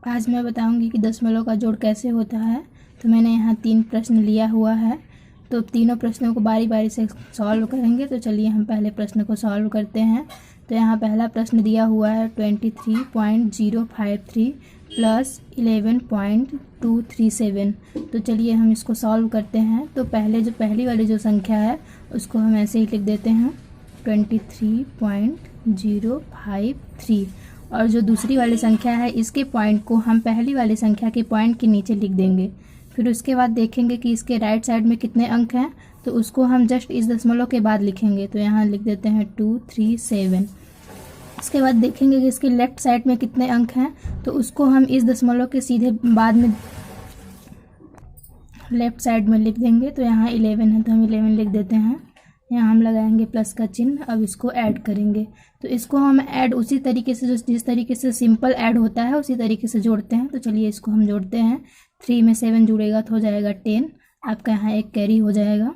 आज मैं बताऊंगी कि दशमलव का जोड़ कैसे होता है। तो मैंने यहाँ 3 प्रश्न लिया हुआ है, तो तीनों प्रश्नों को बारी बारी से सॉल्व करेंगे। तो चलिए हम पहले प्रश्न को सॉल्व करते हैं। तो यहाँ पहला प्रश्न दिया हुआ है 23.053 प्लस 11.237। तो चलिए हम इसको सॉल्व करते हैं। तो पहली वाली जो संख्या है उसको हम ऐसे ही लिख देते हैं 23.053, और जो दूसरी वाली संख्या है इसके पॉइंट को हम पहली वाली संख्या के पॉइंट के नीचे लिख देंगे। फिर उसके बाद देखेंगे कि इसके राइट साइड में कितने अंक हैं, तो उसको हम जस्ट इस दशमलव के बाद लिखेंगे। तो यहाँ लिख देते हैं 237। इसके बाद देखेंगे कि इसके लेफ्ट साइड में कितने अंक हैं, तो उसको हम इस दशमलव के सीधे बाद में लेफ्ट साइड में लिख देंगे। तो यहाँ 11 है तो हम 11 लिख देते हैं। यहाँ हम लगाएंगे प्लस का चिन्ह। अब इसको ऐड करेंगे, तो इसको हम ऐड उसी तरीके से जिस तरीके से सिंपल ऐड होता है उसी तरीके से जोड़ते हैं। तो चलिए इसको हम जोड़ते हैं। 3 में 7 जुड़ेगा तो हो जाएगा 10, आपका यहाँ एक कैरी हो जाएगा।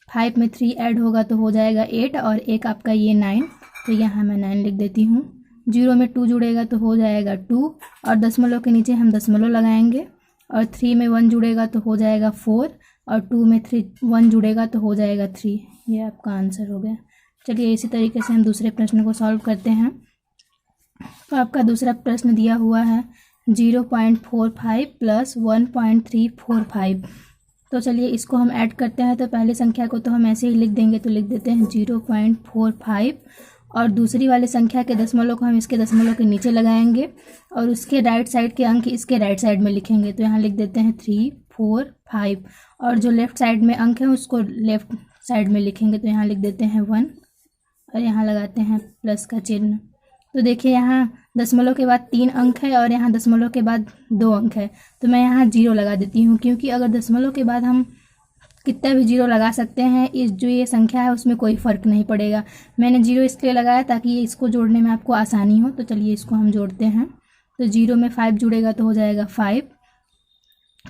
5 में 3 ऐड होगा तो हो जाएगा 8, और एक आपका ये 9, तो यहाँ मैं 9 लिख देती हूँ। 0 में 2 जुड़ेगा तो हो जाएगा 2, और दशमलव के नीचे हम दशमलव लगाएंगे। और 3 में 1 जुड़ेगा तो हो जाएगा 4, और 2 में 1 जुड़ेगा तो हो जाएगा 3। ये आपका आंसर हो गया। चलिए इसी तरीके से हम दूसरे प्रश्न को सॉल्व करते हैं। तो आपका दूसरा प्रश्न दिया हुआ है 0.45 प्लस 1.345। तो चलिए इसको हम ऐड करते हैं। तो पहली संख्या को तो हम ऐसे ही लिख देंगे, तो लिख देते हैं 0.45, और दूसरी वाली संख्या के दशमलव को हम इसके दशमलव के नीचे लगाएंगे, और उसके राइट साइड के अंक इसके राइट साइड में लिखेंगे। तो यहाँ लिख देते हैं 3, 4, 5, और जो लेफ्ट साइड में अंक है उसको लेफ्ट साइड में लिखेंगे। तो यहाँ लिख देते हैं 1, और यहाँ लगाते हैं प्लस का चिन्ह। तो देखिए यहाँ दशमलव के बाद 3 अंक है, और यहाँ दशमलव के बाद 2 अंक है। तो मैं यहाँ 0 लगा देती हूँ, क्योंकि अगर दशमलव के बाद हम कितना भी 0 लगा सकते हैं, इस जो ये संख्या है उसमें कोई फ़र्क नहीं पड़ेगा। मैंने 0 इसलिए लगाया ताकि ये इसको जोड़ने में आपको आसानी हो। तो चलिए इसको हम जोड़ते हैं। तो 0 में 5 जुड़ेगा तो हो जाएगा 5,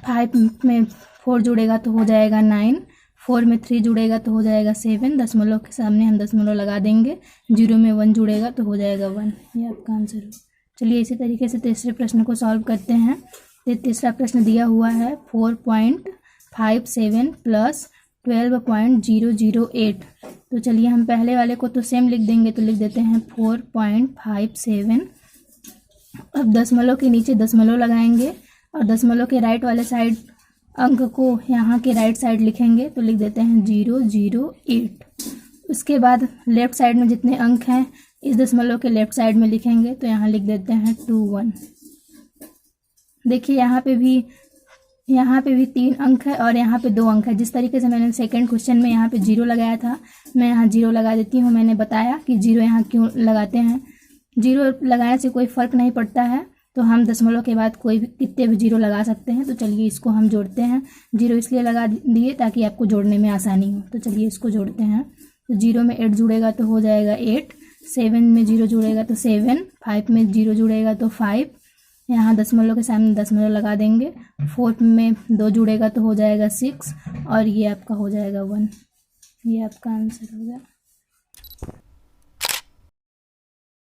5 में 4 जुड़ेगा तो हो जाएगा 9, 4 में 3 जुड़ेगा तो हो जाएगा 7, दशमलव के सामने हम दशमलव लगा देंगे। 0 में 1 जुड़ेगा तो हो जाएगा 1। ये आपका आंसर है। चलिए इसी तरीके से तीसरे प्रश्न को सॉल्व करते हैं। तो तीसरा प्रश्न दिया हुआ है 4.57 प्लस 12.008। तो चलिए हम पहले वाले को तो सेम लिख देंगे, तो लिख देते हैं 4.57। अब दशमलव के नीचे दशमलव लगाएंगे, और दशमलव के राइट वाले साइड अंक को यहाँ के राइट साइड लिखेंगे। तो लिख देते हैं 008। उसके बाद लेफ्ट साइड में जितने अंक हैं इस दशमलव के लेफ्ट साइड में लिखेंगे। तो यहाँ लिख देते हैं 21। देखिए यहाँ पे भी 3 अंक है, और यहाँ पे 2 अंक है। जिस तरीके से मैंने सेकंड क्वेश्चन में यहाँ पे 0 लगाया था, मैं यहाँ 0 लगा देती हूँ। मैंने बताया कि 0 यहाँ क्यों लगाते हैं। 0 लगाने से कोई फ़र्क नहीं पड़ता है, तो हम दशमलव के बाद कोई भी कितने भी 0 लगा सकते हैं। तो चलिए इसको हम जोड़ते हैं। 0 इसलिए लगा दिए ताकि आपको जोड़ने में आसानी हो। तो चलिए इसको जोड़ते हैं। तो 0 में 8 जुड़ेगा तो हो जाएगा 8, 7 में 0 जुड़ेगा तो 7, 5 में 0 जुड़ेगा तो 5, यहाँ दशमलव के सामने दशमलव लगा देंगे। 4 में 2 जुड़ेगा तो हो जाएगा 6, और ये आपका हो जाएगा 1। ये आपका आंसर हो गया।